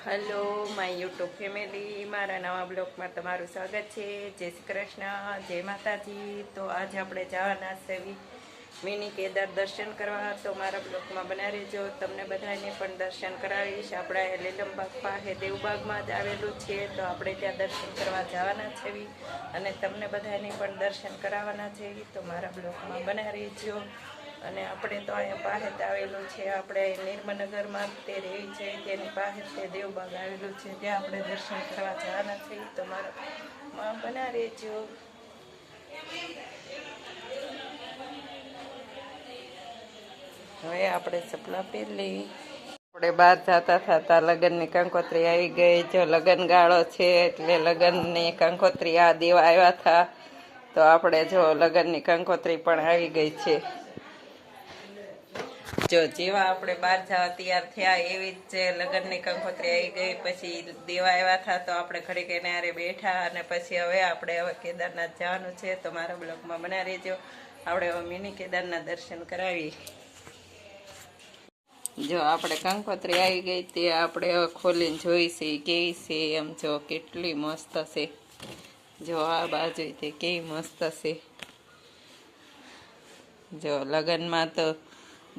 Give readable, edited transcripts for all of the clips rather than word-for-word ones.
Hello my YouTube family, મારા નવા બ્લોગમાં તમારું સ્વાગત છે. જય શ્રી કૃષ્ણ, જય માતાજી. તો આજે આપણે જવાના છે મિની કેદાર દર્શન કરવા. તો મારા બ્લોગમાં બના રહેજો, તમને બધાને પણ દર્શન કરાવીશ. આપણે લીલમબાગ પાસે દેવબાગમાં જ આવેલું છે, તો આપણે ત્યાં દર્શન કરવા જવાના છે અને તમને બધાને પણ દર્શન કરાવવાના છે. તો મારા બ્લોગમાં બના રહેજો. અને આપણે તો અહીંયા પાસે જ આવેલું છે, આપણે નિર્મનગરમાં તે રેવી છે તેની પાસે તે દેવબાગ આવેલું છે, ત્યાં આપણે દર્શન કરવા જવાના છીએ. તો મારા બના રહેજો. હવે આપણે ચપલા પહેરી આપણે બહાર જતા થતા લગ્નની કંકોત્રી આવી ગઈ. જો લગ્ન ગાળો છે એટલે લગ્નની કંકોત્રી આ દેવા આવ્યા હતા, તો આપણે જો લગ્નની કંકોત્રી પણ આવી ગઈ છે. જો જેવા આપણે બહાર જવા તૈયાર થયા એવી જ લગ્નની કંકોત્રી આવી ગઈ. પછી દેવા આવ્યા હતા તો આપણે ઘડી કઈને હારે બેઠા અને પછી હવે કેદારનાથ જવાનું છે. તો મારા બ્લોગમાં બના રહેજો. આપણે હવે મિની કેદારના દર્શન કરાવી. જો આપણે કંકોત્રી આવી ગઈ તે આપણે હવે ખોલીને જોઈશે કેવી છે એમ. જો કેટલી મસ્ત છે, જો આ બાજુ તે કેવી મસ્ત છે. જો લગ્નમાં તો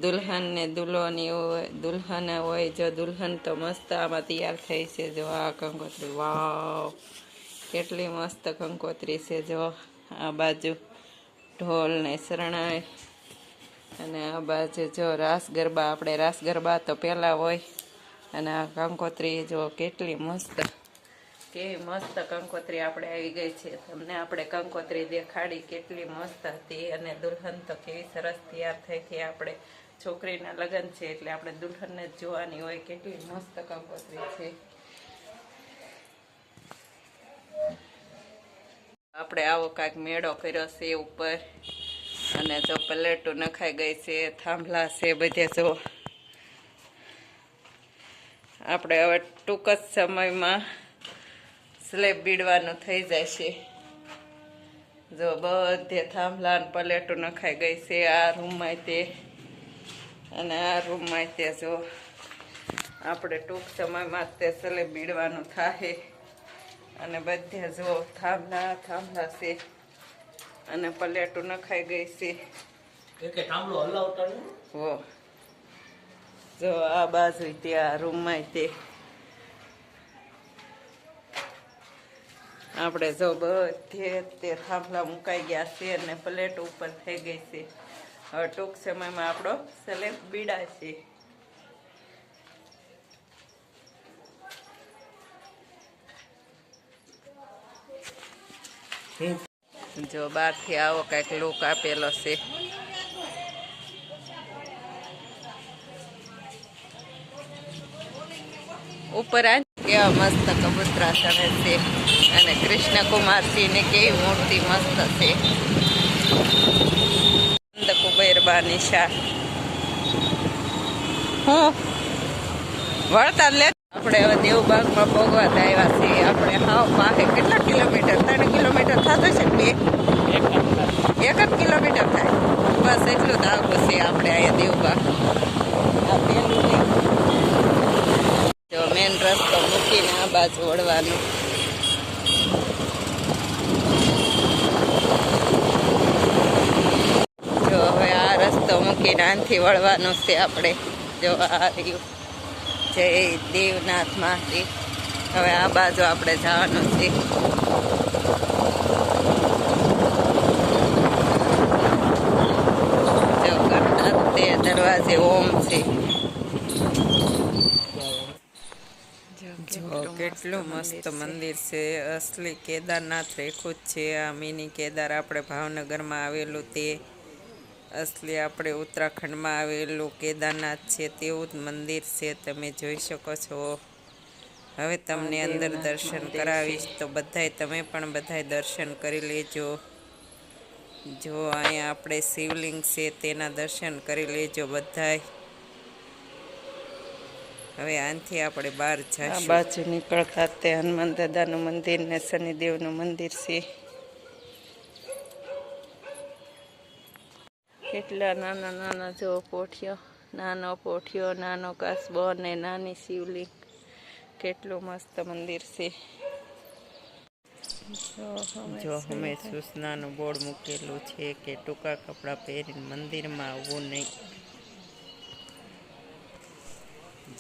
દુલ્હન ને દુલ્હોની હોય, દુલ્હન હોય. જો દુલ્હન તો મસ્ત આમાં તૈયાર થઈ છે. જો આ કંકોત્રી, વાવ કેટલી મસ્ત કંકોત્રી છે. જો આ બાજુ ઢોલ ને શરણાઈ અને આ બાજુ જો રાસ ગરબા. આપણે રાસ ગરબા તો પહેલાં હોય. અને આ કંકોત્રી જો કેટલી મસ્ત, કેવી મસ્ત કંકોત્રી આપણે આવી ગઈ છે. તમને આપણે કંકોત્રી દેખાડી કેટલી મસ્ત હતી. અને દુલ્હન તો કેવી સરસ તૈયાર થઈ હતી. આપણે છોકરીના લગ્ન છે એટલે આપણે દુલ્હનને જ જોવાની હોય. કેટલી મસ્ત કંકોત્રી છે. આપણે આવો કાંઈક મેળો કર્યો છે ઉપર. અને જો પ્લેટો નખાઈ ગઈ છે, થાંભલા છે બધે. જો આપણે હવે ટૂંક જ સમયમાં સ્લેબ બીડવાનું થઈ જાય છે. જો બધે થાંભલા ને પ્લેટો નખાઈ ગઈ છે. આ રૂમમાં તે અને આ રૂમમાં તે જો આપણે ટૂંક સમયમાં તે સ્લેબ બીડવાનું થાય. અને બધે જો થાંભલા છે અને પ્લેટો નખાઈ ગઈ છે. હો જો આ બાજુ ત્યાં રૂમમાં તે આપણે જો બધે તે થાંભલા મુકાઈ ગયા છે અને પ્લેટ ઉપર થઈ ગઈ છે. હવે ટૂંક સમયમાં આપણો સ્લેબ બીડાશે. જો બહારથી આવો કઈક લુક આપેલો છે. ઉપર આ કેવા મસ્ત કબૂતરા ચડે છે. અને કૃષ્ણ કુમારસિંહ ની કેવી મૂર્તિ મસ્ત છે. કુબેરબા નિશા હું વળતા લે. આપણે હવે દેવબાગમાં ભોગવા આવ્યા છીએ. આપણે હાવ પાસે કેટલા કિલોમીટર, 3 કિલોમીટર થતો છે ને? 1 જ કિલોમીટર થાય. બસ એટલું જ આગું છે આપણે અહીંયા દેવબાગ. આ પેલું નહીં. જો મેન રસ્તો મૂકીને આ બાજુ વળવાનું. જો હવે આ રસ્તો મૂકીને આનથી વળવાનું છે આપણે. જો આ રહ્યું જય દેવનાથ માંથી. હવે આ બાજુ આપણે જવાનું છે. જો તે દરવાજે ઓમ છે. જો કેટલું મસ્ત મંદિર છે. અસલી કેદારનાથ રેખું જ છે. આ મિની કેદાર આપણે ભાવનગરમાં આવેલું તે અસલી આપણે ઉત્તરાખંડમાં આવેલું કેદારનાથ છે તેવું જ મંદિર છે. તમે જોઈ શકો છો. હવે તમને અંદર દર્શન કરાવીશ તો તમે પણ બધાય દર્શન કરી લેજો. જો અહીંયા આપણે શિવલિંગ છે તેના દર્શન કરી લેજો બધાય. હવે આનથી આપણે બહાર જઈશું. આ બાજુ નીકળતા તે હનુમાન દાદાનું મંદિર ને શનિદેવનું મંદિર છે. કેટલા નાના નાના જો પોઠિયો, નાનો પોઠિયો, નાનો કાસબો અને નાની શિવલિંગ. કેટલું મસ્ત મંદિર છે. જો અમે સૂચનાનું બોર્ડ મૂકેલું છે કે ટૂંકા કપડાં પહેરીને મંદિરમાં આવવું નહીં.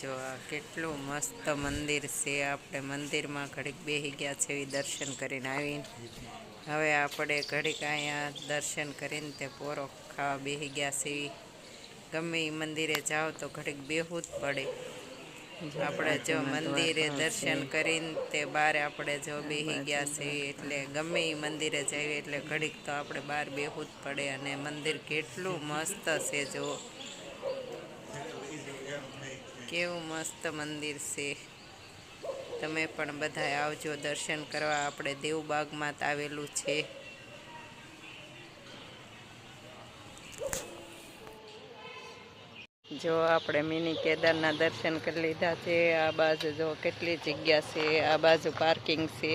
જો આ કેટલું મસ્ત મંદિર છે. આપણે મંદિરમાં ઘડીક બેસી ગયા છે દર્શન કરીને આવીને. હવે આપણે ઘડીક અહીંયા દર્શન કરીને તે પોરો ખાવા બેસી ગયા છે. ગમે એ મંદિરે જાઓ તો ઘડીક બેહવું જ પડે. આપણે જો મંદિરે દર્શન કરીને તે બહાર આપણે જો બેસી ગયા છે એટલે ગમે એ મંદિરે જઈએ એટલે ઘડીક તો આપણે બહાર બેસવું જ પડે. અને મંદિર કેટલું મસ્ત છે. જો કેવું મસ્ત મંદિર છે. તમે પણ બધા આવજો દર્શન કરવા. આપણે દેવબાગમાં જ આવેલું છે. જો આપણે મિની કેદારના દર્શન કરી લીધા છે. આ બાજુ જો કેટલી જગ્યા છે. આ બાજુ પાર્કિંગ છે.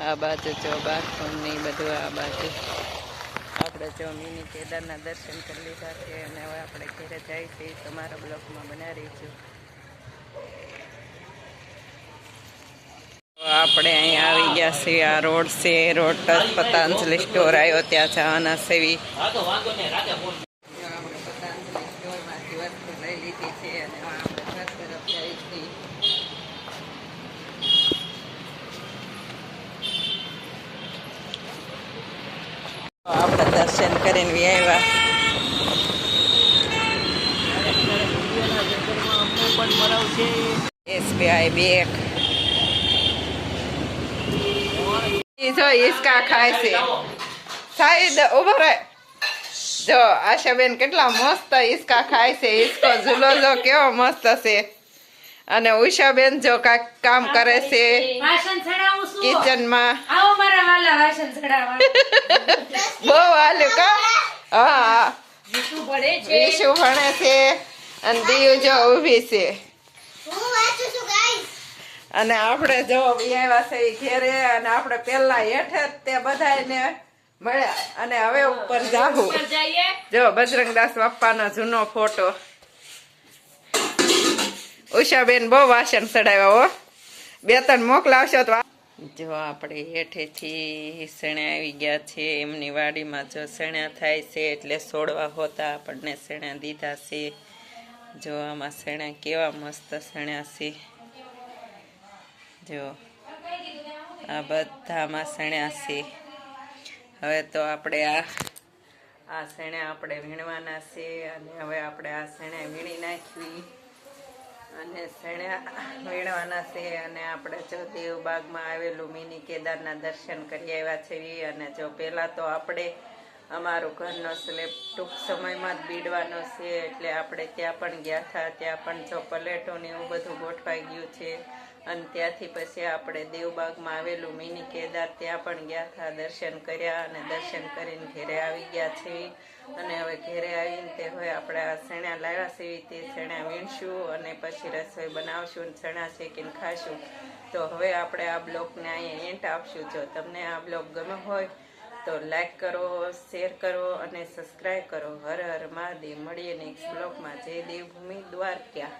આ બાજુ જો બાથરૂમની બધું. આ બાજુ આપણે જો મિની કેદારના દર્શન કરી લીધા છે અને હવે આપણે ઘરે જાય છે. તમારા બ્લોગમાં બનાવી રહીશું. આપણે અહીંયા આવી ગયા છીએ. આ રોડ છે. રોડ ટચ પતંજલિ સ્ટોર આવ્યો ત્યાં જવાના સેવી. લઈ લીધી છે અને આપણે ઘર તરફ જઈએ છીએ. આપણે દર્શન કરીને આવ્યા. SBI બેંક જો હિસકા ખાય છે. સાઈડ ઉભો રહે. જો આશાબેન કેટલા મસ્ત હિસકા ખાય છે. હિસકો ઝૂલો જો કેવો મસ્ત છે. અને ઉષાબેન જો કાંઈક કામ કરે છે કિચનમાં. બહુ હાલ્યું કા. હા વિશુ ભણે છે અને દિયુ જો ઊભી છે. અને આપણે જો આવ્યા છે ઘેરે અને આપણે પેલા હેઠે તે બધાને મળ્યા અને હવે ઉપર જાહું. જો બજરંગદાસ બાપાનો જૂનો ફોટો. ઉષાબેન બહુ વાસણ ચડાવ્યા હો. 2-3 મોકલાવશો તો. જો આપણે હેઠેથી શેણા આવી ગયા છે. એમની વાડીમાં જો શેણા થાય છે એટલે છોડવા હોતા આપણને શેણા દીધા છે. જો આમાં શેણા કેવા મસ્ત શેણા છે. જો આ બધામાં શેણા છે. હવે તો આપણે આ શેણા આપણે વીણવાના છે અને હવે આપણે આ શેણા વીણી નાખવી અને શેણા વીણવાના છે. અને આપણે જો દેવબાગમાં આવેલું મિની કેદારના દર્શન કરી આવ્યા છે. અને જો પહેલાં તો આપણે અમારું ઘરનો સ્લેબ ટૂંક સમયમાં જ બીડવાનો છે એટલે આપણે ત્યાં પણ ગયા હતા. ત્યાં પણ જો પ્લેટોને એવું બધું ગોઠવાઈ ગયું છે. અને ત્યાંથી પછી આપણે દેવબાગમાં આવેલું મિની કેદાર ત્યાં પણ ગયા હતા. દર્શન કર્યા અને દર્શન કરીને ઘેરે આવી ગયા છે. અને હવે ઘેરે આવીને તે હવે આપણે આ શેણા લાવ્યા છે તે શેણા વીણશું અને પછી રસોઈ બનાવશું અને શેણા શેકીને ખાશું. તો હવે આપણે આ બ્લોગને અહીંયા એન્ટ આપશું. જો તમને આ બ્લોગ ગમે હોય તો લાઈક કરો, શેર કરો અને સબસ્ક્રાઈબ કરો. હર હર મહાદેવ. મળીએ નેક્સ્ટ બ્લોગમાં. જય દેવભૂમિ દ્વારકા.